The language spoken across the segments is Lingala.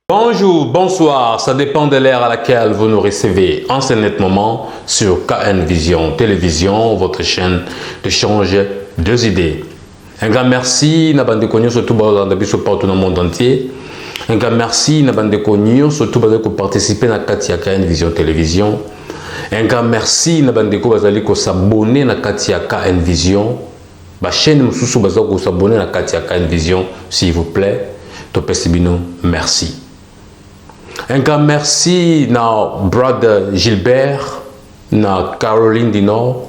Bonjour, bonsoir, ça dépend de l'ère à laquelle vous nous recevez en ce net moment sur KN Vision Télévision, votre chaîne d'échange deux idées. Un grand merci, Nabande Konyo, surtout partout dans le monde entier. Un grand merci, Nabande Konyo, surtout pour participer à KN Vision Télévision. Un grand merci, Nabande Konyo, pour s'abonner à KN Vision. La chaîne Moussou pour s'abonner à KN Vision, s'il vous plaît. Topesibino, merci. Un grand merci à brother Gilbert, à Caroline du Nord,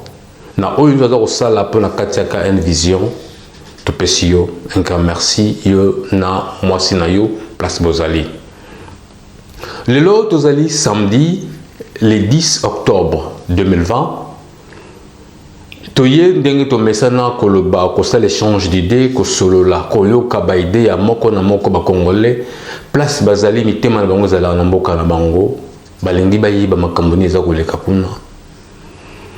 à Oyunzado Sala pour la KN Vision. Topesio, un grand merci à Mwasi Nayo, place Bozali. Le lot Tozali samedi, le 10 octobre 2020. Toye ndenge to mesana koloba ko sala échange d'idées ko solo la koyo kabaide ya moko na moko ba congolais place bazali mitema na bango zala na mboka na bango balengi bayiba makambo ni za koleka kuna.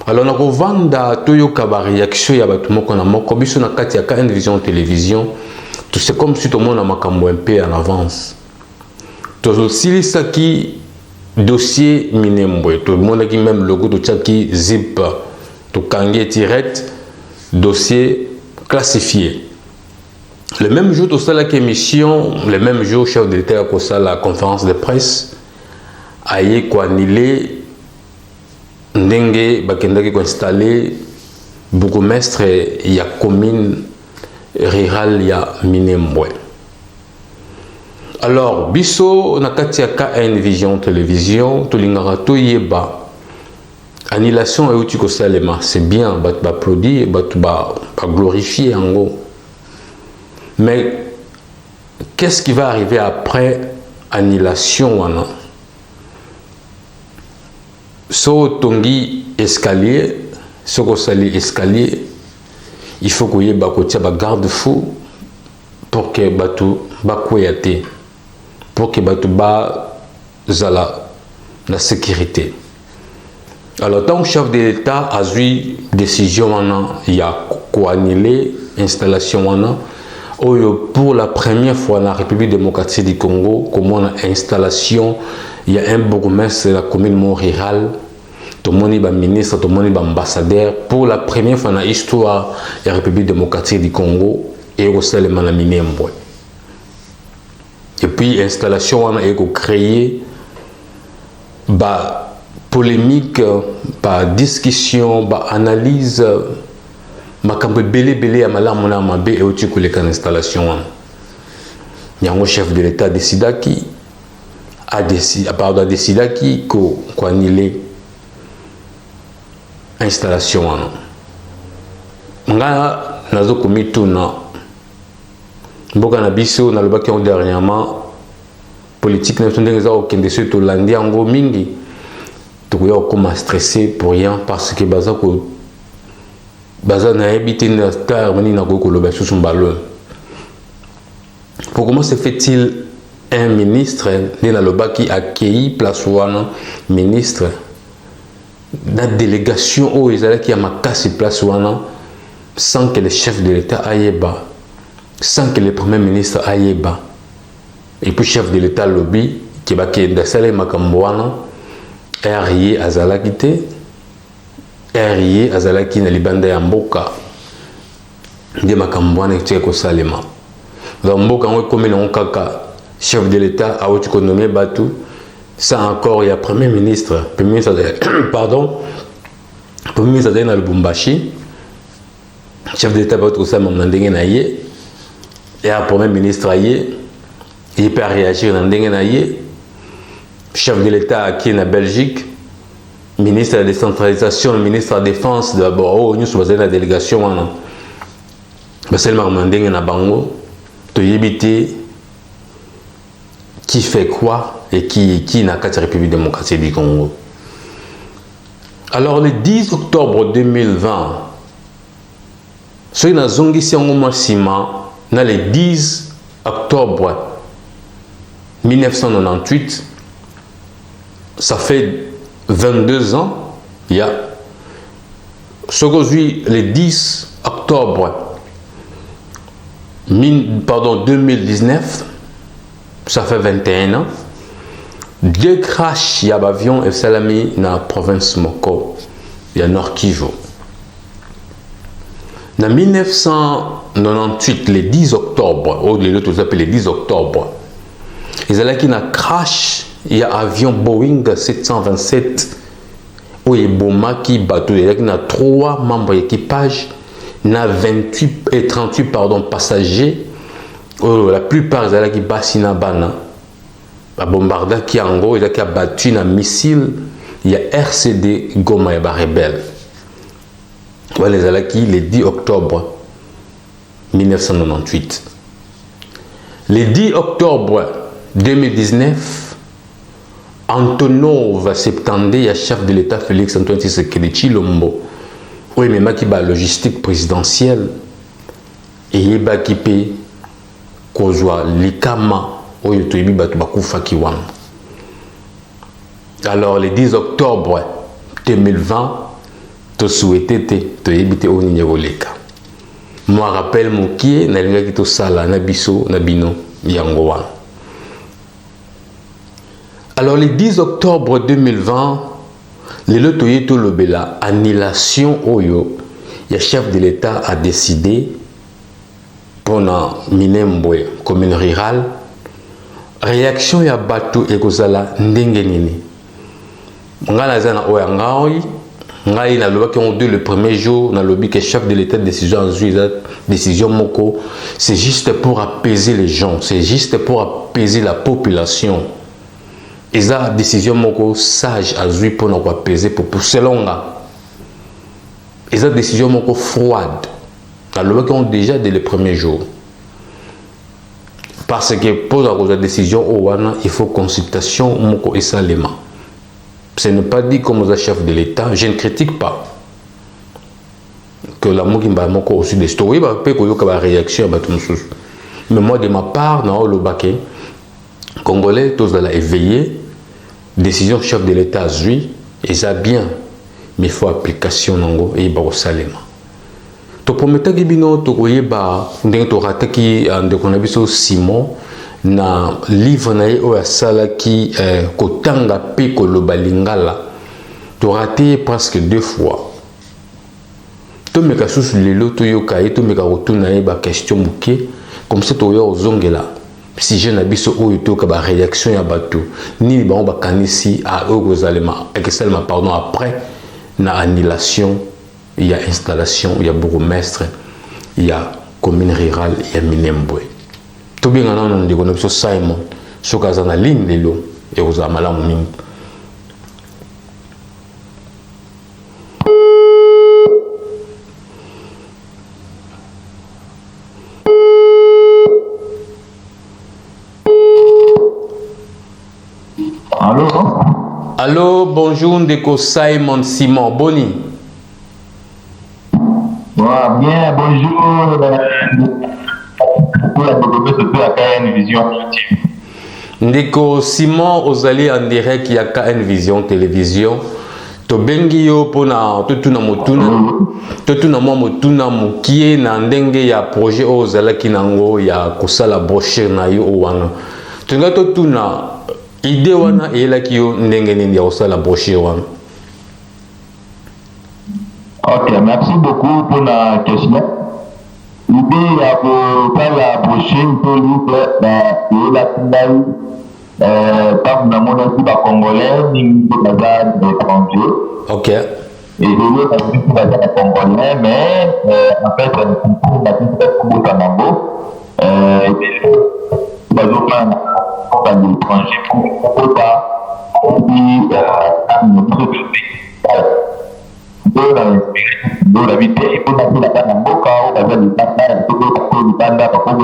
Alors na ko vanda toyo kaba réaction ya batu moko na moko biso na kati ya KN Vision Télévision tout c'est comme si tout le monde a makambo un peu en avance. Tozo silisa ki dossier minembwe tout le monde qui même logo to tchaki zip tout kangue direct dossier classifié. Le même jour, tout ça la émission, le même jour, chef de l'État a la conférence de presse, a été annulé, ndenge bakendaki ko installé bourgmestre ya commune rurale ya Minembwe. Alors, biso na kati ya KN Vision Télévision, to lingara to yeba annulation et outil salema, c'est bien, bah applaudir, bah glorifier en gros. Mais qu'est-ce qui va arriver après annulation? So tongi escalier, so ko sali escalier, il faut qu'il y ait ba garde-fou pour que batu ba koyate, pour que batu ba zala la sécurité. Alors, tant que chef de l'État a eu décision, il y a annulé l'installation. Pour la première fois dans la République démocratique du Congo, comme on a installation, il y a un bourgmestre de la commune rurale, tout le monde est ministre, tout le monde est ambassadeur. Pour la première fois dans l'histoire de la République démocratique du Congo, et au Salema na Minembwe. Et puis, l'installation a été créée. Polémique, par discussion, par analyse, makambo belé à malamona mabe et au tiku les installation. Nyango chef de l'État décida qui a décidé qui ko annuler installation. Nga nazo komituna mboka na biso na lobaki dernièrement politique na tondenge za okende so to landi yango mingi. Tu peux stressé pour rien parce que comment se fait-il un ministre qui accueille place ministre la délégation qui a ma casse place sans que le chef de l'État aille bas, sans que le premier ministre aille bas, et puis chef de l'État lobby qui va quitter makamboana RIE azalaki te, RIE azalaki na libanda ya mboka nde makambo wana ekitiki kosalema. Donc mboka ngo ekomi nango kaka chef de l'État awuti konomie batu sans encore ya premier ministre pardon, premier ministre azali na Lubumbashi, chef de l'État bauti kosalema na ndenge na ye, ya premier ministre aye, ye peut réagir na ndenge na ye. Chef de l'État qui est en Belgique, ministre de la décentralisation, ministre de la défense, d'abord, nous sommes dans la délégation. Seulement, on a bango, to yébité qui fait quoi et qui n'a qu'à la République démocratique du Congo. Alors, le 10 octobre 2020, Ce qui est ici en le 10 octobre 1998, ça fait 22 ans, il y a ce qu'aujourd'hui le 10 octobre 2019, ça fait 21 ans, deux crashs y a avion et salami dans la province Moko, il y a Nord Kivu. En 1998, le 10 octobre, ou les autres appellent le 10 octobre, ils allaient qui na crash, il y a avion Boeing 727 où il bomaki bateau, il y a 3 membres d'équipage, na 28 et 38 passagers, la plupart ils allaient qui bassina bana, la bombarda qui en gros, il a battu un missile, il y a RCD Goma et rebelle. Voilà les Alaki le 10 octobre 1998. Le 10 octobre 2019, Antonov Septandé, il y a chef de l'État Félix Antoine Tshisekedi Tshilombo, où il m'a la logistique présidentielle, et il m'a équipé Kozwa Likama, où il y a Bakufa Kiwan. Alors le 10 octobre 2020, to souhaité to éviter au Ninyoleka. Moi rappelle mon qui na linga ki to sala na biso na bino yangowa. Alors le 10 octobre 2020, le lotoye to lobela annulation oyo, le chef de l'État a décidé pendant Minembwe commune rurale réaction ya bato ekozala ndenge nini. Ngala zana oyangaoi ngai na loba qui ont dû le premier jour na lobby que chef de l'État décision moko, c'est juste pour apaiser les gens, c'est juste pour apaiser la population. Et ça décision moko sage à lui pour nous apaiser pour selon là. Et ça décision moko froide na loba qui ont déjà dès le premier jour. Parce que pour la décision au wana il faut consultation moko et salema. Ce n'est pas dit comme aux chefs de l'État, je ne critique pas que la Mokimba Moko aussi des stories, peut que la réaction à tout chose. Mais moi de ma part, dans le baquet, Congolais, tous à la éveiller, décision chef de l'État lui, et ça bien, mais il faut application nango et ba salema. To prometa gibino to koyeba ndenge to rataki ande konabiso Simon na livre na o asala ki kotanga pe koloba lingala to raté presque 2 fois to meka susu lelo to yoka e to meka rotuna e ba question muke comme ça to yo ozongela si je na biso o to ka ba réaction ya bato ni ba on ba kanisi a ozalema excelma pardon après na annulation il y a installation il y a bourgmestre il y a commune rurale il y a Minembwe. Tout bien on dit qu'on Simon, ce cas en ligne de l'eau et aux amalamu mingi. Allô? Allô, bonjour, Ndeko Simon Simon Boni. Bien, bonjour. Pour la développer surtout à KN Vision. Ndeko Simon Ozali en direct il y a KN Vision télévision. To bengi yo pona totuna mo motuna mukie na ndenge ya projet ozala kinango ya kosala brochure na yo wana. Tunga totuna idée wana elaki yo ndenge nini ya kosala brochure wana. Ok, merci beaucoup pour la question. L'idée pour faire la brochure pour la quand nous avons aussi des Congolais, nous avons des étrangers. Ok. Et je veux aussi des Congolais, mais en fait, nous avons des Kanambo. Nous avons des étrangers pour ne pas dans la vie, il faut passer la canne en boca, ou passer le panda, il faut passer le panda, parce que vous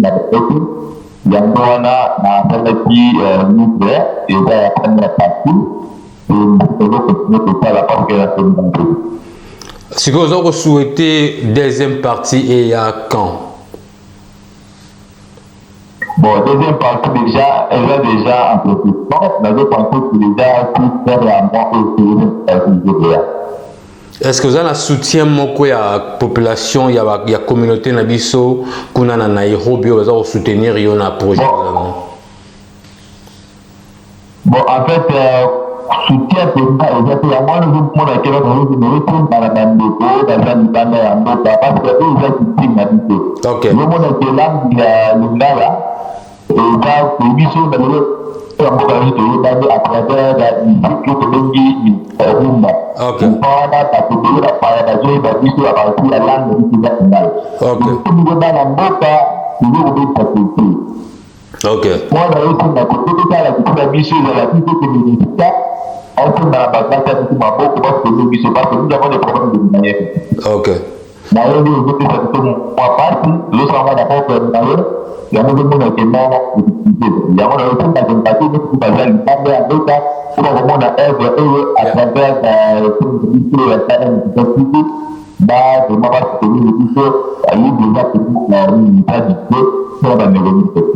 avez il y a un qui nous fait, et il y a un partie, et nous continuer de faire la partie de la communauté. Si vous avez souhaité deuxième partie et il y a quand? Bon, deuxième partie déjà, elle est déjà en processus. La deuxième partie, c'est déjà tout faire à moi aussi. Est-ce que vous avez un soutien de la population, il y a la communauté Nabiso, qui est à Nairobi, vous allez soutenir le projet? Bon, en fait, soutien c'est pas exactement moi nous pour la question nous retourne par la bande dans la bande à Mboka parce que eux ils ont qui m'habitué. OK. Nous on était là il y a le là et là c'est biso dans le Mboka nous est à travers la musique que bengi rumba. OK. Pour pas parce que la parade de biso à partir de la langue de la OK. Nous dans la Mboka nous on peut passer. OK. Moi, je suis dans la côté la biche de la vie que on peut dans la bataille de ma peau parce que nous parce que nous avons des problèmes de manière. OK. Moi, je veux que ça soit moi parti, l'autre en va d'abord faire d'ailleurs, il y a un monde qui est mort, il y a un monde qui est parti, nous pas aller parler à d'autres pour vraiment à œuvre à travers la scène de société. Bah, je m'en vais se tenir le biche, à lui déjà pour la unité du peuple pour la négociation.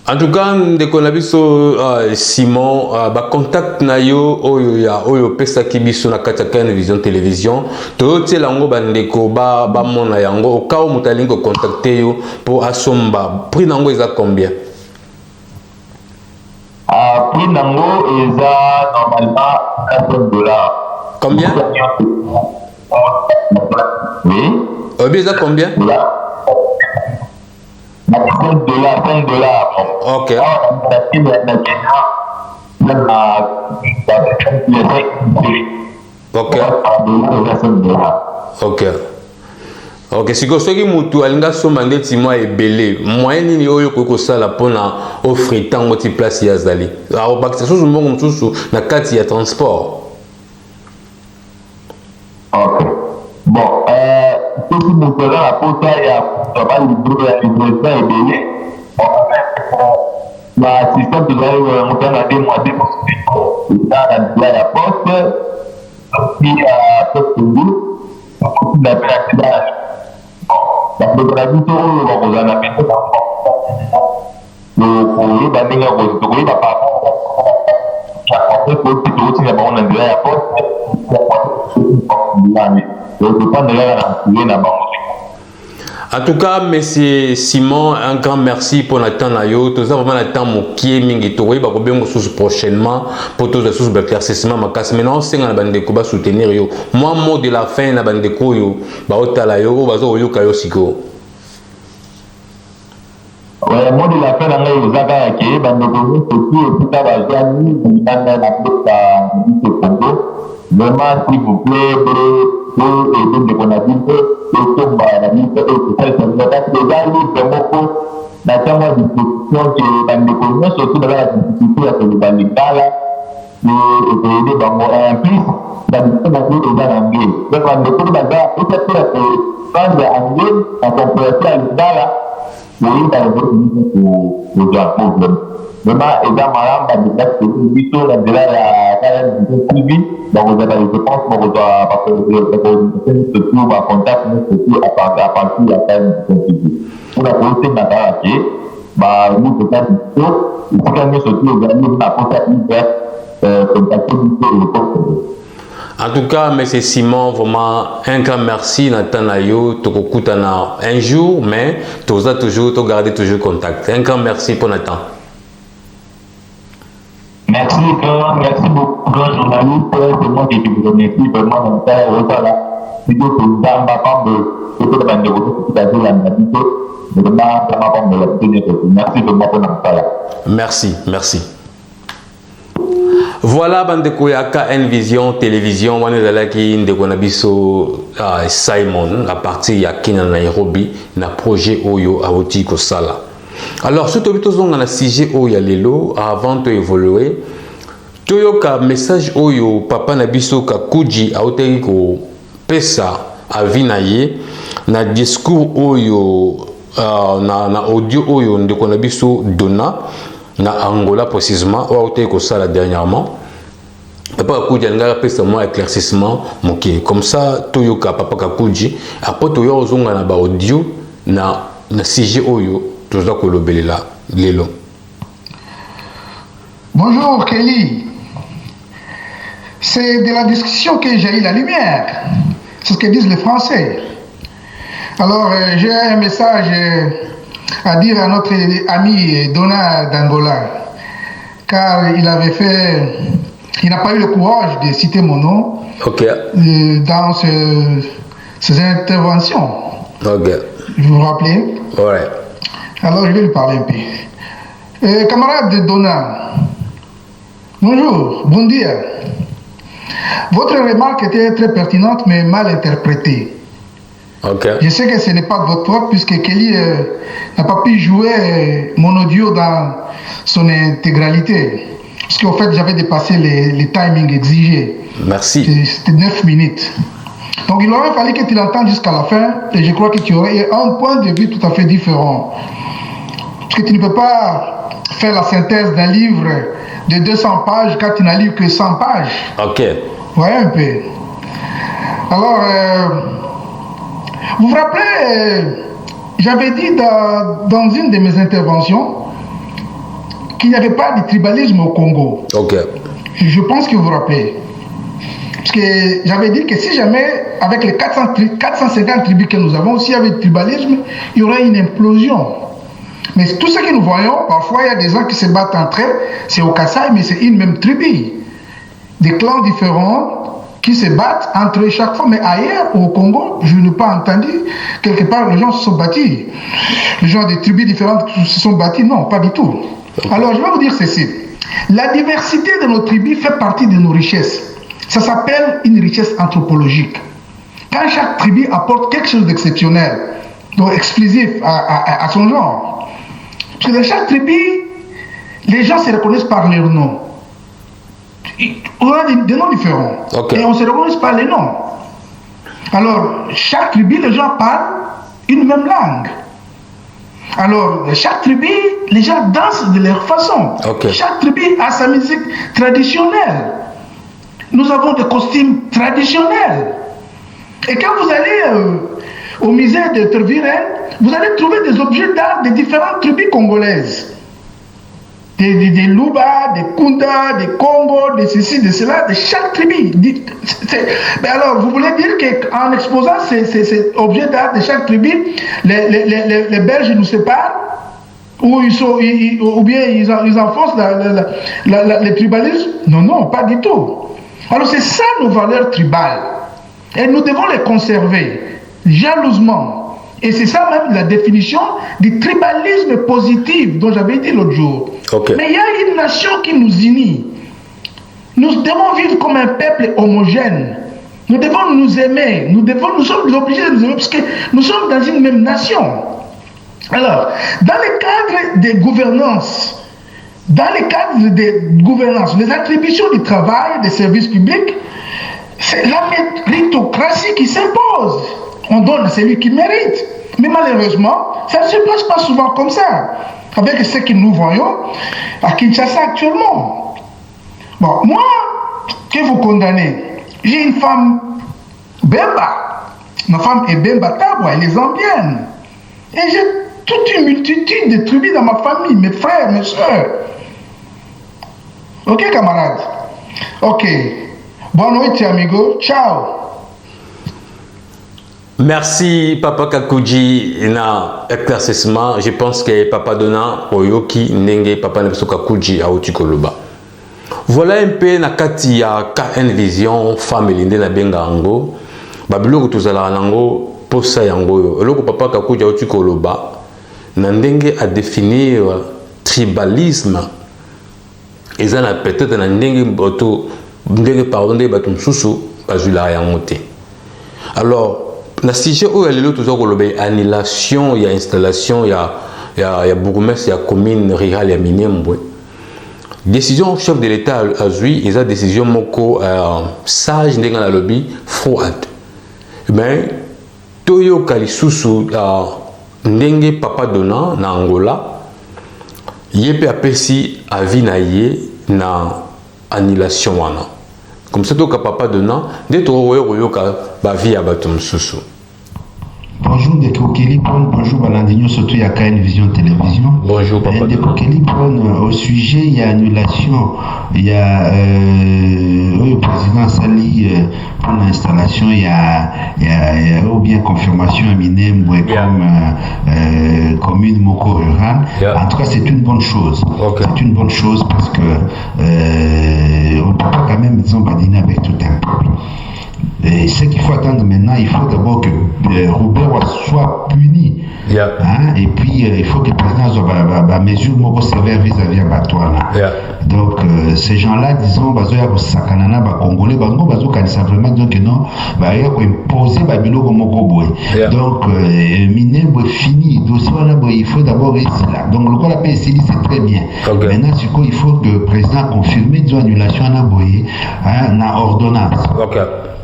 En tout cas, ndeko na biso Simon ba contact na yo oyo pesa ki biso na kati ya Vision Télévision to tiela ngo bandeko ba mona yango au cas où mutalingi ko contacter yo pour asomba prix nango eza combien? Prix nango eza normalement $400. Combien? Oui. Eza combien? $5. OK. OK. OK. OK. Si soki mutu alinga somba ndeti mwa ebele moyen nini oyo kokosala mpona offre tango ti place ya zali bakisa susu mbongo mosusu na kati ya transport? OK. Bon, soki mutu aza na pota ya ba libro ya livraison ebele ma système tozali motana de mois de eza na bila ya poste puis poste ndu na pe na sida bandeko na biso oyo bakozala na biso koyeba ndenge tokoyeba tokotinda bango na nzela ya poste topandela na suye na bango. En tout cas, monsieur Simon, un grand merci pour notre temps. Nous avons vraiment le temps qui est mingi to ba ko bengo prochainement pour tous les sous éclaircissement ma casse maintenant c'est na bande ko ba soutenir yo. Moi mot de la fin na bande ko yo ba otala yo ba zo yo kayo siko. Ouais, mot de la fin na ngai ozaka ya ke bande ko surtout tout à la jani ndanda na pota du Congo. Vraiment s'il vous plaît pour aider de qu'on a dit tomba na mise au total ça va être déjà vraiment na tama disposition que bandeko nyonso tout dans la difficulté ya koloba lingala et aider bango en plus bandeko na yo eza na anglais donc bandeko baza peut-être ya prendre anglais en comparaison à lingala oyeba kozwa problème vraiment eza malamba déjà que biso na nzela ya kala TV bakozala je pense bakozwa surtout bacontact surtout à partir ya kala TV mpona kosenga kaka ke bamikoka biso esika nyonso ti ozali na pota hiver contacte biso eposte. En tout cas, M. Simon, vraiment un grand merci Nathan Ayo, Tokokutana un jour, mais tu as toujours, tu garder toujours contact. Un grand merci pour Nathan. Merci beaucoup, grand journaliste. C'est moi qui vous remercie vraiment dans ça. Voilà. C'est que vous avez pas de ce que vous avez tout à fait la navigation. Vraiment, comme la tenir. Merci vraiment pour notre travail. Merci. Voilà bandeko ya KN Vision Télévision wana ezalaki ndeko na biso Simon à partir ya Kenya Nairobi na projet oyo awuti kosala. Alors ce tobitozonga na sujet oyo ya lelo avant de évoluer toyoka message oyo papa na biso Kakuji awutaki ko pesa avina ye na discours oyo na audio oyo ndeko na biso Dona na Angola précisément ou awutaki kosala dernièrement. Papa Kakuji a fait un éclaircissement. Comme ça, Toyoka Papa Kakuji. Après, Toyo Zonga na ba audio na CG Oyo. Tout ça que le belé là. Bonjour Kelly. C'est de la discussion que j'ai eu la lumière. C'est ce que disent les Français. Alors, j'ai un message à dire à notre ami Dona d'Angola. Car il avait fait... Il n'a pas eu le courage de citer mon nom dans ses interventions. Vous vous rappelez? Ouais. Alors, je vais lui parler un peu. Camarade Dona, bonjour, bon dia. Votre remarque était très pertinente, mais mal interprétée. Je sais que ce n'est pas de votre faute, puisque Kelly n'a pas pu jouer mon audio dans son intégralité. Parce qu'en fait, j'avais dépassé les timings exigés. Merci. C'était 9 minutes. Donc, il aurait fallu que tu l'entendes jusqu'à la fin, et je crois que tu aurais un point de vue tout à fait différent. Parce que tu ne peux pas faire la synthèse d'un livre de 200 pages quand tu n'as lu que 100 pages. Ouais, un peu. Alors, vous vous rappelez, j'avais dit dans une de mes interventions qu'il n'y avait pas de tribalisme au Congo. Je pense que vous vous rappelez. Parce que j'avais dit que si jamais, avec les 450 tribus que nous avons, s'il y avait du tribalisme, il y aurait une implosion. Mais tout ce que nous voyons, parfois il y a des gens qui se battent entre eux, c'est au Kassai, mais c'est une même tribu. Des clans différents qui se battent entre eux chaque fois. Mais ailleurs, au Congo, je n'ai pas entendu, quelque part, les gens se sont battus. Les gens des tribus différentes se sont battus. Non, pas du tout. Alors, je vais vous dire ceci. La diversité de nos tribus fait partie de nos richesses. Ça s'appelle une richesse anthropologique. Quand chaque tribu apporte quelque chose d'exceptionnel, donc exclusif à son genre, parce que dans chaque tribu, les gens se reconnaissent par leur nom. On a des noms différents. Et on se reconnaît par les noms. Alors, chaque tribu, les gens parlent une même langue. Alors, chaque tribu, les gens dansent de leur façon. Chaque tribu a sa musique traditionnelle. Nous avons des costumes traditionnels. Et quand vous allez au musée de Tervuren, vous allez trouver des objets d'art de différentes tribus congolaises. Des Luba, des Kunda, des Congo, de ceci, de cela, de chaque tribu. Mais alors, vous voulez dire qu'en exposant ces objets d'art de chaque tribu, les Belges nous séparent, ou bien ils enfoncent les tribalismes? Non, non, pas du tout. Alors c'est ça nos valeurs tribales. Et nous devons les conserver jalousement. Et c'est ça même la définition du tribalisme positif dont j'avais dit l'autre jour. Mais il y a une nation qui nous unit. Nous devons vivre comme un peuple homogène. Nous devons nous aimer. Nous sommes obligés de nous aimer parce que nous sommes dans une même nation. Alors, dans le cadre des gouvernances, les attributions du travail, des services publics, c'est la méritocratie qui s'impose. On donne à celui qui mérite. Mais malheureusement, ça ne se passe pas souvent comme ça. Avec ce que nous voyons à Kinshasa actuellement. Bon, moi, que vous condamnez, j'ai une femme Bemba. Ma femme est Bemba Tabwa, elle est zambienne. Et j'ai toute une multitude de tribus dans ma famille, mes frères, mes soeurs. Ok, camarades? Ok. Bonne nuit, amigo. Ciao. Merci Papa Kakuji na éclaircissement. Je pense que Papa Dona Oyoki Nenge Papa Nebeso Kakuji a Otikoloba. Voilà un peu na kati ya KN Vision femme linde na benga ango. Babilo tozala nango posa yango yo. Eloko Papa Kakuji a Otikoloba na ndenge a définir tribalisme. Ezana peut-être na ndenge boto ndenge pardonner batum susu bazula yango te. Alors na sujet où il y a annulation, il y a installation, il y a bourgmestre, il y a commune rurale, il y a Minembwe. Décision chef de l'État a joué, il y a décision moko sage dans la lobby froide. Mais Toyo Kalisusu ndenge Papa Dona na Angola, yepe apesi avis na ye na annulation wana. comme ça toka papa donnant dès to oyoka ba vie à batum susu. Bonjour de Kokélipon, bonjour Balandinho, surtout il y a KN Vision Télévision. Bonjour papa. De Kokélipon, au sujet, il y a annulation, il y a le président Sali pour l'installation, il y a ou bien confirmation à Minem comme commune Moko rurale. En tout cas, c'est une bonne chose. Okay. C'est une bonne chose parce que on ne peut pas quand même, disons, badiner avec tout un peuple. Et ce qu'il faut attendre maintenant, il faut d'abord que Robert soit puni. Hein? Et puis, il faut que le président soit mesure moins sévère vis-à-vis de Batouana. Donc, ces gens-là, disons, ils ont sakanana, Congolais, ils ont simplement dit que non, ils ont imposé Babilo comme Mokoboy. Donc, Mine est fini. Il faut d'abord rester là. Donc, le cas de la PSL, c'est très bien. Maintenant, il faut que le président confirme, disons, annulation à Naboye, na ordonnance.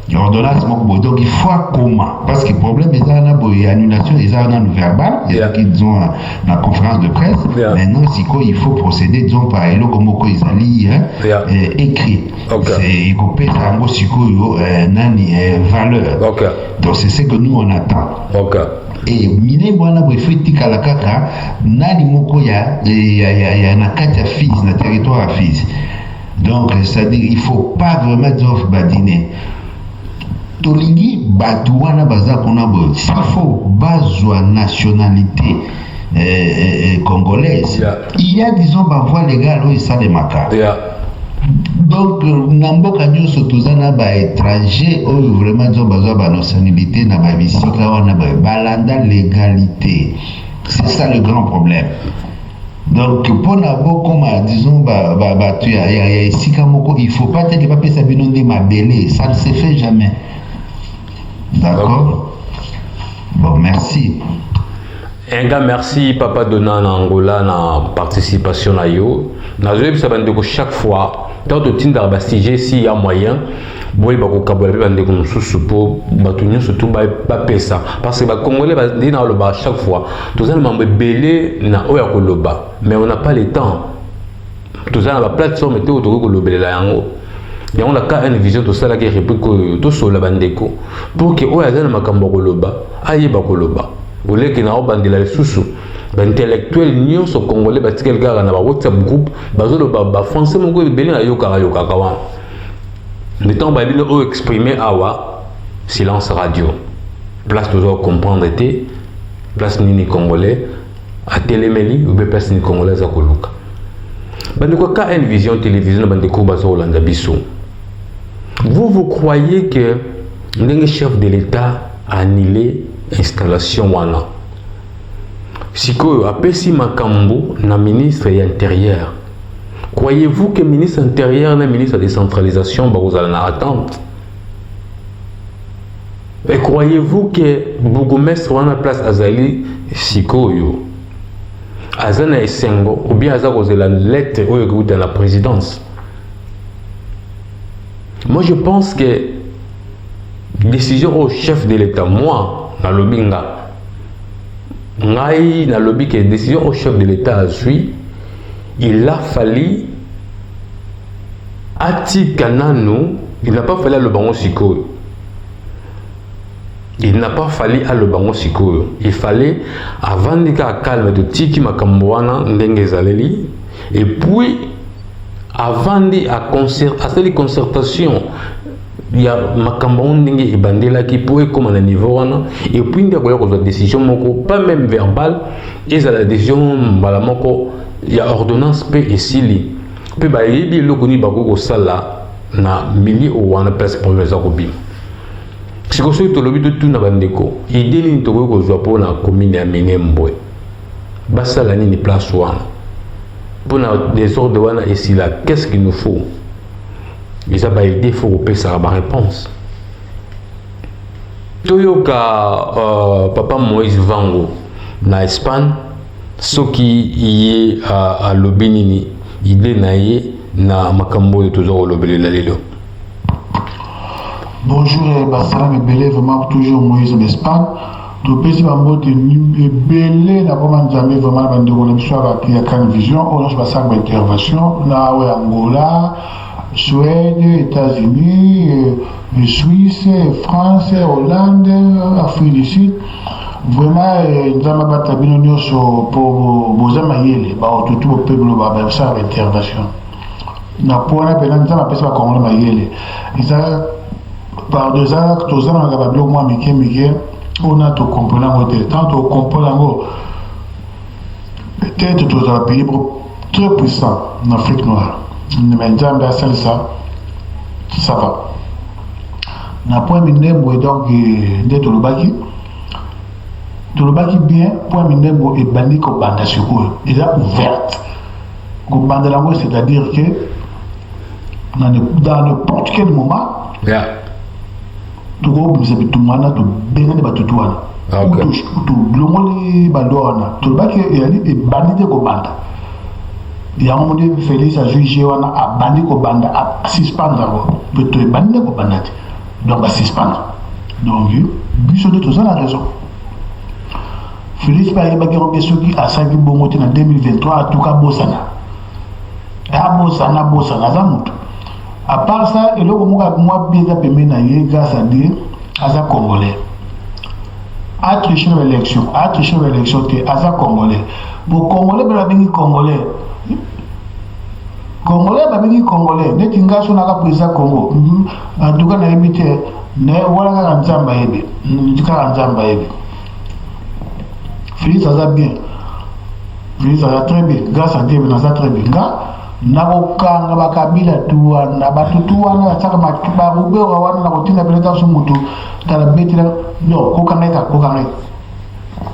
L'ordonnance, donc il faut comment? Parce que le problème est là, l'annulation, ils ont un verbal, ils ont la conférence de presse. Maintenant, il faut procéder, disons, par le comme ils ont écrit. Il faut payer valeur. Donc c'est ce que nous on attend. Et mine mwana bwefiti kalakaka nani moko ya na kati ya Fizi, na territoire à Fizi. Donc c'est-à-dire il faut pas vraiment dire badiner. Tolingi Batouana Bazakona Boy, s'il faut bazwa nationalité congolaise, il y a disons voie légale où il s'est démarqué. Donc, Namboka Dieu Sotozana ba étranger où vraiment disons bazwa ba nationalité na ba bisikla wana ba balanda légalité. C'est ça le grand problème. Donc, pour n'avoir comme disons il y a ici il ne faut pas être que papa Sabino de ma belle, ça ne se fait jamais. D'accord. Bon, merci. Un gars, merci papa Donna na Angola na participation à yo. Na zoé ça bande ko chaque fois tant de tinda bastige si y a moyen boy ba ko kabola pe bande ko mususu po batunyo surtout ba pesa parce que ba congolais ba dina lo ba chaque fois tous en mambe belé na oya ko loba mais on n'a pas le temps. Tous en la plateforme était autour ko lobela la yango. Et on a qu'à une vision de ça là qui répète que tout sur la bandeko pour que o yazana makambo koloba aye ba koloba olé ki na o bandela susu ba intellectuel nyonso congolais ba tikel kaka na ba WhatsApp groupe bazolo ba français mon go belé na yoka kawa le temps ba bino o exprimer awa silence radio place toujours comprendre était place nini congolais à téléméli ou place ni congolaise à koluka bandeko ka une vision télévision bandeko bazo landa biso. Vous croyez que le chef de l'État a annulé l'installation wana? Si que apesi makambo na ministre de l'Intérieur, croyez-vous que le ministre de l'Intérieur et le ministre de la décentralisation vous allez en attente? Et croyez-vous que bourgmestre wana place azali sikoyo azana esengo ou bien aza kozela lettre oyo dans la présidence? Moi, je pense que décision au chef de l'État, moi, dans le Binga, dans le que décision au chef de l'État a suivi, il a fallu Ati Kanano, il n'a pas fallu à le bango siko. Il n'a pas fallu à le bango siko. Il fallait avant de calme de tiki makamboana ndengezaleli et puis avant de à concertation il y a makambo ndenge ebandela qui pourrait comme à niveau et puis il y a une décision moko pas même verbale et la décision malamoko il y a ordonnance pe esili pe ba yebi lokoni bako sala na mili o wana place pour les arobim c'est que ce to lobi tout na bandeko idée ni to ko zo pour na commune ya Minembwe basala ni place wana pour les ordres wana ici là qu'est-ce qu'il nous faut? Ils ont aidé faut payer sa réponse. Toyoka papa Moïse Vango na Espagne ce qui y est à l'obénini idée naie na makambo de toujours l'obéli la lelo. Bonjour Bassalam Belé vraiment toujours Moïse en Espagne. Donc, si on est belé, n'a pas jamais vraiment bandé on aime soit avec la vision, on a pas ça intervention, là où Angola, Suède, États-Unis, Suisse, France, Hollande, Afrique du Sud. Vraiment, nous avons battu pour vos amis, tout le peuple va faire l'intervention. Nous avons appelé ça comme Mayele. Par 2 ans, tous ans, on a au moins on a tout compris tant on comprend peut-être tous un pays très puissant en Afrique noire. Mais Nzambe ça va. Na point minembo et donc de Tolobaki bien point minembo et bandi ko banda siko il a ouverte. Ko banda lango c'est-à-dire que dans n'importe quel moment tu go vous avez tout mana to benga ba tutuana to glomoli bandona Tolobaki et bandi de ko banda. Il y a un moment donné, Félix a jugé à bandi ko banda à suspendre plutôt bandi ko banda donc à suspendre donc Busso de tout ça la raison Félix par exemple qui a sagi bongote en 2023 à tout cas Bossana zamutu à part ça et le moi bien pemé na ye grâce à Dieu aza congolais a triché l'élection te aza congolais bon congolais ba bengi congolais neti ngaso na ka président Congo en tout cas na yebite ne wala ka nzamba yebe ndika nzamba yebe Félix aza bien Félix aza très bien grâce à Dieu na za très bien na kokanga bakabila tuwa na batutuwa na tsaka makiba rube wana na kotina beleta so mutu tala betira no kokanga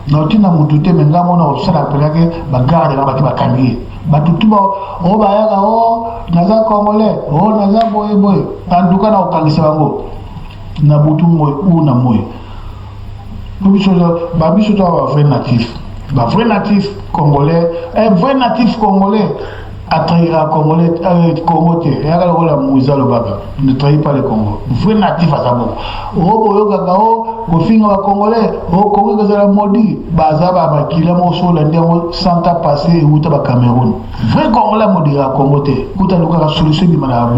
na otina mutu te menga mona osala pelake bagarde na bakiba kangi batutuba o bayaka o naza congolais o naza boye anduka na okangisa bango na butu moy ou na moy babiso to ba vrai natif congolais un vrai natif congolais attrahira congolais Congo te yaka lokola Moussa Lobaka ne trahit pas le Congo vrai natif à sa bon o boyo kaka o kofinga ba congolais o Congo kazala modi bazaba bakila mo so la ndemo santa passé uta ba Cameroun vrai congolais modi ya Congo te kuta lokola solution bi mana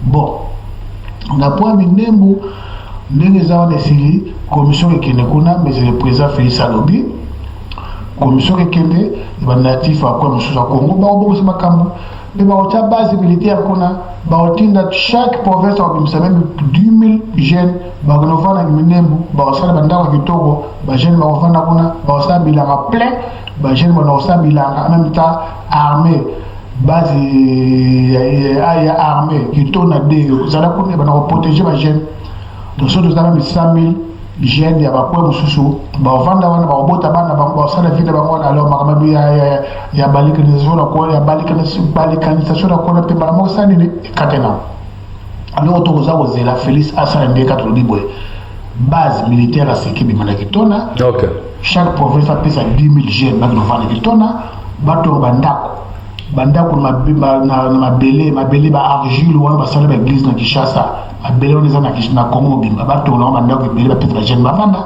bon na point minembu ndenge za na sili commission ekene kuna mais le président Félix Alobi commission ekende ba natif a kwa msusa Congo ba obo sama kambo be ba ota base militaire kuna ba otinda chaque province au même 10 000 jeunes ba gonofana minembu ba osala bandaka kitoko ba jeunes ba ofana kuna ba osala bilanga plein ba jeunes ba osala bilanga en même temps armée base ya armée kitona de zala kuna ba na protéger ba jeunes donc so dozala 100 000 jeunes ya bakwe mususu ba ofanda wana ba obota bana ba osala vile ba ngona alors makamabi ya balikanisation la ko ya balikanisation la ko na pe ba mo sani ni katena alors to za ozela Félix asala ndeka to libwe base militaire à Sekibi Manakitona. OK. Chaque province a pesa 10 000 jeunes ba ngona kitona bato bandako na mabele ba argile wana basala ba église na Kinshasa mabele on eza na Congo bimba bato na bandako bele ba petra jeune bavanda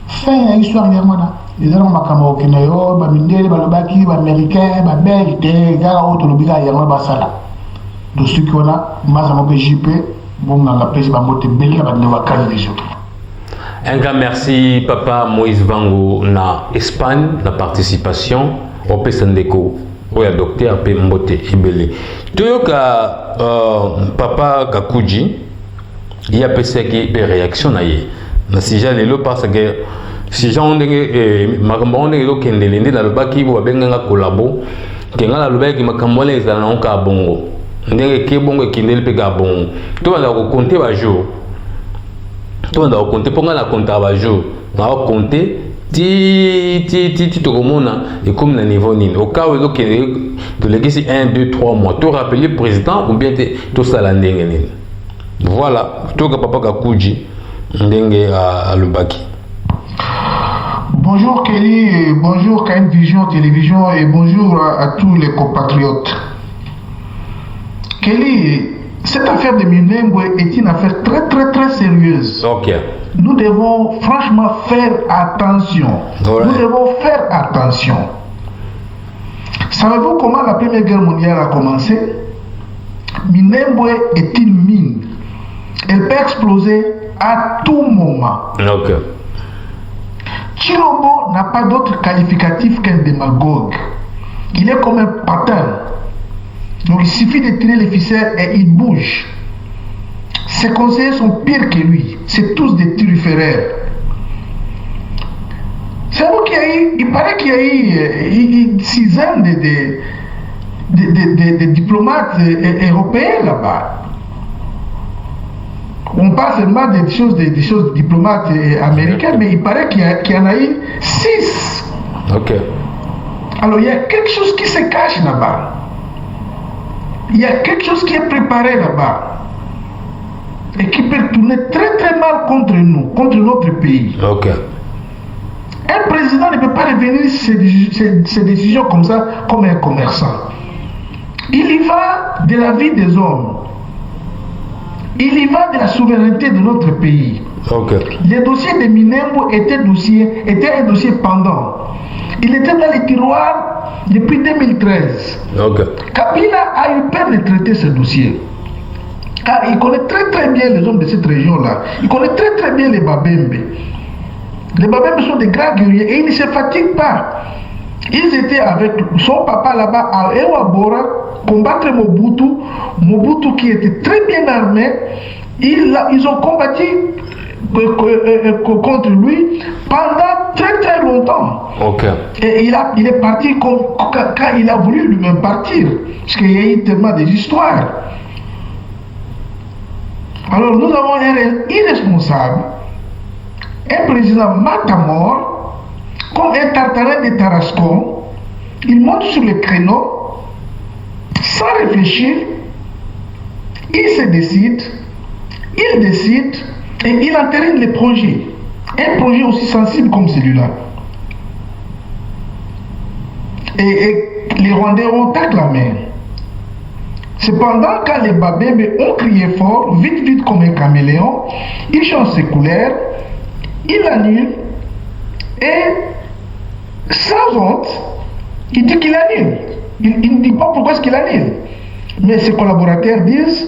fin ya histoire ya mwana ezala makambo okina yo ba mindele balobaki ba américain ba belge te kala oto lobika ya mwana basala do suki wana maza mo JP bonga la pesi ba mote bele ba ndeva kan vision. Un grand merci papa Moïse Vango na Espagne la participation au Pesandeko. Oui, docteur P. Mbote Ibele. Toyoka papa Kakuji, il y a pensé qu'il y a réaction na ye. Na si j'ai le parce que si j'ai on est makambo le kendele na le baki bo benga kolabo kenga la loba ki makambo les za na ka bongo. Ndenge ke bongo kendele pe ga bongo. To na ko compter ba jour. To na ko compter ponga na compter ba jour. Na ko compter ti tokomona et comme na niveau nini au cas où donc de l'église 1 2 3 mois tu rappeler président ou bien tout ça la ndenge nini voilà to ka papa Kakuji ndenge à Lubaki. Bonjour Kelly, bonjour KN Vision Télévision et bonjour à tous les compatriotes. Kelly, cette affaire de Minembwe est une affaire très sérieuse. OK. Nous devons franchement faire attention. Ouais. Nous devons faire attention. Savez-vous comment la Première Guerre mondiale a commencé? Minembwe est une mine. Elle peut exploser à tout moment. Ok. Chilombo n'a pas d'autre qualificatif qu'un démagogue. Il est comme un patin. Donc il suffit de tirer les ficelles et il bouge. Ses conseillers sont pires que lui. C'est tous des turiféraires. C'est vous qu'il y a eu, il paraît qu'il y a eu 6 ans de diplomates européens là-bas. On parle seulement des choses diplomates américains, mais il paraît qu'il y en a eu 6. Ok. Alors il y a quelque chose qui se cache là-bas. Il y a quelque chose qui est préparé là-bas. Et qui peut tourner très très mal contre nous, contre notre pays. Ok. Un président ne peut pas revenir ses décisions comme ça, comme un commerçant. Il y va de la vie des hommes. Il y va de la souveraineté de notre pays. Ok. Le dossier de Minembwe était un dossier pendant. Il était dans les tiroirs depuis 2013. Ok. Kabila a eu peur de traiter ce dossier. Car il connaît très très bien les hommes de cette région-là. Il connaît très très bien les Babembe. Les Babembe sont des grands guerriers et ils ne se fatiguent pas. Ils étaient avec son papa là-bas à Ewabora, combattre Mobutu. Mobutu qui était très bien armé. Ils ont combattu contre lui pendant très très longtemps. Ok. Et il est parti quand il a voulu lui-même partir. Parce qu'il y a eu tellement des histoires. Alors nous avons un irresponsable, un président matamor, comme un tartarin de Tarascon. Il monte sur le créneau, sans réfléchir, il se décide, et il entérine les projets. Un projet aussi sensible comme celui-là. Et les Rwandais ont acclamé. Cependant, quand les Babembe ont crié fort, vite vite comme un caméléon, il change ses couleurs, il annule, et sans honte, il dit qu'il annule. Il ne dit pas pourquoi est-ce qu'il annule. Mais ses collaborateurs disent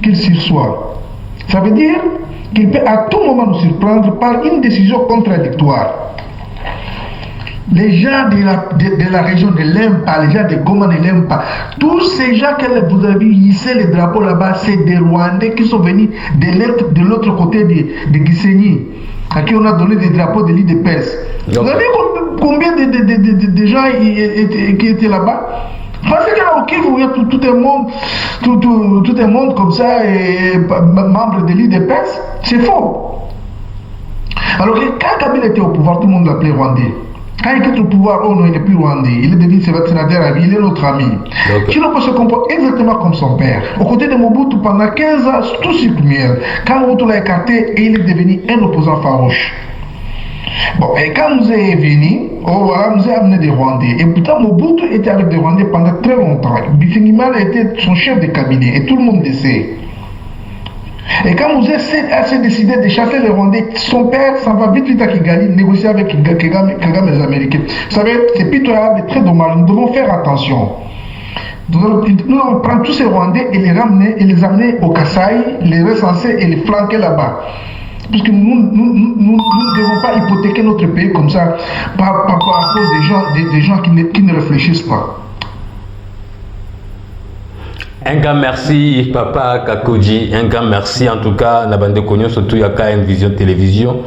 qu'il sursoit. Ça veut dire qu'il peut à tout moment nous surprendre par une décision contradictoire. Les gens de la région de l'Empa, les gens de Goma de l'Empa, tous ces gens que vous avez hissé les drapeaux là-bas, c'est des Rwandais qui sont venus de l'autre côté de Gisenyi, à qui on a donné des drapeaux de l'île de Perse. Vous avez combien de gens qui étaient là-bas? Parce qu'au Kivu, il y a tout un monde comme ça, et membre de l'île de Perse, c'est faux. Alors quand Kabila était au pouvoir, tout le monde l'appelait Rwandais. Quand il quitte le pouvoir, oh non, il n'est plus rwandais, il est devenu sénateur à vie, il est notre ami. Chilombo se comporte exactement comme son père. Aux côtés de Mobutu, pendant 15 ans, tout circulaire. Quand Mobutu l'a écarté, et il est devenu un opposant farouche. Bon, et quand nous est venu, oh voilà, nous a amené des Rwandais. Et pourtant, Mobutu était avec des Rwandais pendant très longtemps. Bifingimal était son chef de cabinet, et tout le monde le sait. Et quand Mouzé s'est décidé de chasser les Rwandais, son père s'en va vite à Kigali négocier avec Kagame et les Américains. Vous savez, c'est pitoyable et très dommage. Nous devons faire attention. Nous allons prendre tous ces Rwandais et les amener au Kasaï, les recenser et les flanquer là-bas. Parce que nous ne devons pas hypothéquer notre pays comme ça à cause des gens qui ne réfléchissent pas. Un grand merci, Papa Kakodji. Un grand merci, en tout cas, na bande konyo surtout yaka une vision télévision.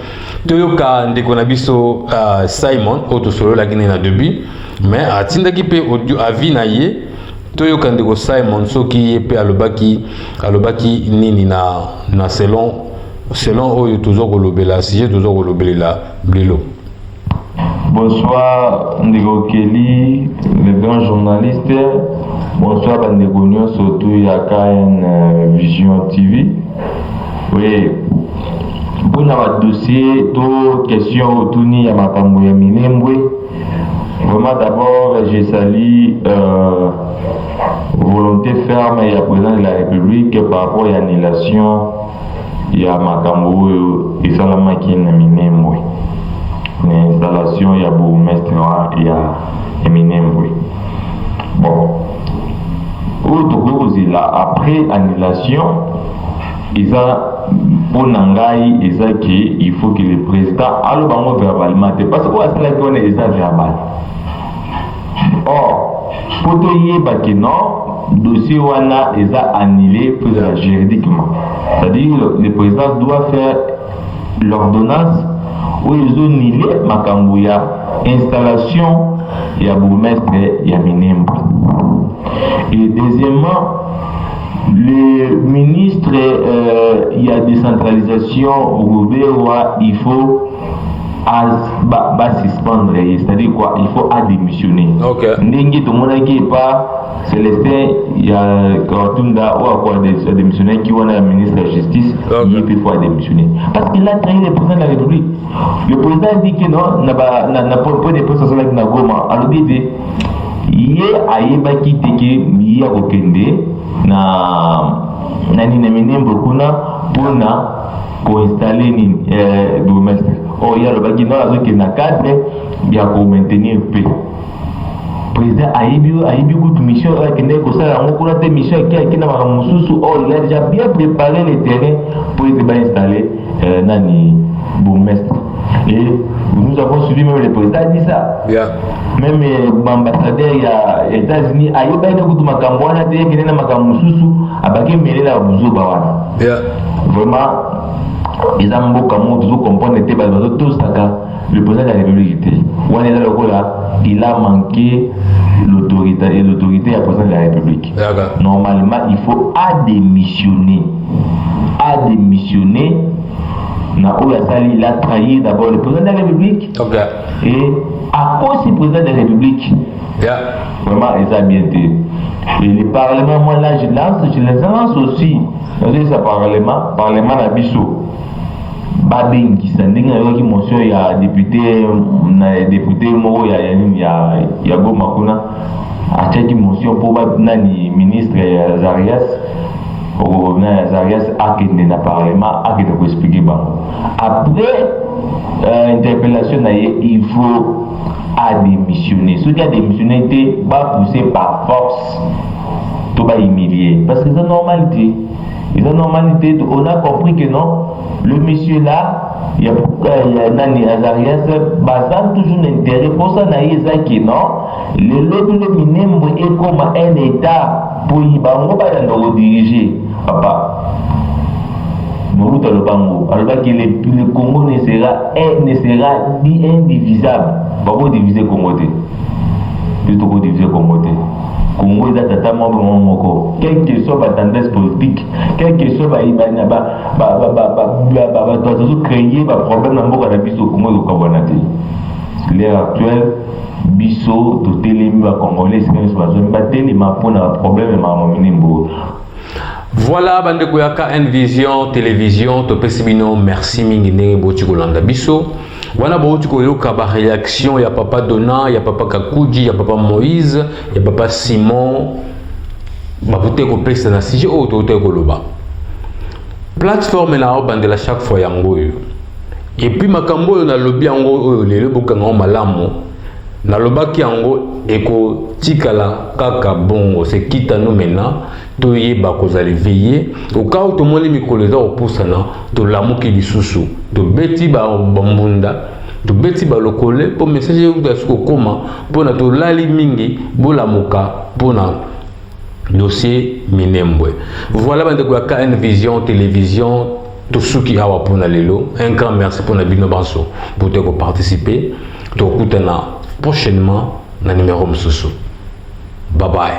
Toyoka ndekonabiso Simon, auto solo la Guinée na début, mais à tindaki pe audio avis na ye. Toyoka ndeko Simon soki pe alobaki nini na selon oyo toujours kolobela sujet toujours kolobela blelo. Bonsoir Ndeko Kelly, le grand journaliste. Bonsoir Bandeko Nyo, surtout YAKN Vision TV. Oui, pour notre dossier, toute question autour de Yamakambo Minembwe. Vraiment d'abord, je salue volonté ferme et la présidence de la République par rapport à l'annulation Yamakambo et Salamakine Minembwe. L'installation il y a bourgmestre il y a Minembwe. Bon, autre là après annulation pour Nangai il faut que le président alors verbalement parce que c'est là qu'on est verbal. Or pour te dire que non dossier wana est annulé juridiquement, c'est-à-dire le président doit faire l'ordonnance où ils ont annulé Makambouya installation il y a bourgmestre il y a Minembwe. Et deuxièmement, le ministre, il y a décentralisation au gouvernement, il faut suspendre, c'est-à-dire quoi? Il faut démissionner. N'engi tout le monde qui est pas Célestin, il y a Kortunda ou à quoi démissionner qui est le ministre de la Justice, il faut démissionner. Parce qu'il a trahi le président de la République. Le président dit que non, n'a pas de poste sur la Goma. Alors il dit, il y a ayébaki teke il y a okende na ninamine mbokuna pona ko installer ni bourgmestre. Oh il y a le baki dans la zone na cadre bien pour maintenir paix. Président ayebi coup mission akende ko sala ngoko na mission qui na makamususu. Oh il a déjà bien préparé le terrain pour être installé nani bourgmestre. Et nous avons suivi même le président dit ça. Yeah. Même l'ambassadeur il y a États-Unis ayoba ina kutu makambo wana te kene na makamususu abaki melela buzoba wana. Yeah. Vraiment ils ont beaucoup de comprendre était ba tout ça le président de la République était. Wana là il a manqué l'autorité et l'autorité à président de la République. Yeah. Normalement il faut démissionner. Il a trahi d'abord le président de la République. Et à cause du président de la République, vraiment, ils ont bien été. Et le Parlement, moi là, je les lance aussi. Dans ce Parlement Nabiso. Babin qui s'en est motion, il y a député, Moro, il y a Gomakuna, a fait une motion pour le ministre Zarias. Au Zarias a quitté le Parlement, a quitté pour expliquer. Après interpellation, il faut démissionner. Ceux qui ont démissionné va pousser par force, tout va humilier. Parce que c'est normalité. On a compris que non, le monsieur là, il y a Nani Azarias, basant toujours l'intérêt. Pour ça, il y a que non, le Minembwe est comme un État pour y diriger. Papa, Moruta le Bango, alors que le Congo ne sera ni indivisible. Pas diviser le Congo. Plutôt diviser le Congo. Congo est à Moko. Quelle que soit la tendance politique, quel que soit créer un problème dans le Congo au Kabonate. L'ère actuelle, Bisso, tout les Congolais, c'est un problème Voilà, bande koyaka N-Vision télévision to pesibino merci mingi ndenge boti kolanda biso. Wana boti koyoka ba réaction ya papa Dona, ya papa Kakuji, ya papa Moïse, ya papa Simon. Ba bote ko pesa na sujet auto ko loba. Plateforme na bande la chaque fois yango yo. Et puis makambo yo na lobby yango lelo bokanga malamu. Na lobaki yango eko tikala kaka bongo se kita no mena to yeba kozali veiller au cas où to moni mikolo za opusana to lamuki lisusu to beti ba mbunda to beti ba lokole po message yo da suko koma pona to lali mingi bolamuka pona dossier Minembwe. Voilà bande ko ka N-Vision télévision to suki hawa pona lelo. Un grand merci pour na bino banso pour te participer to kutana prochainement dans le numéro Moussou. Bye bye.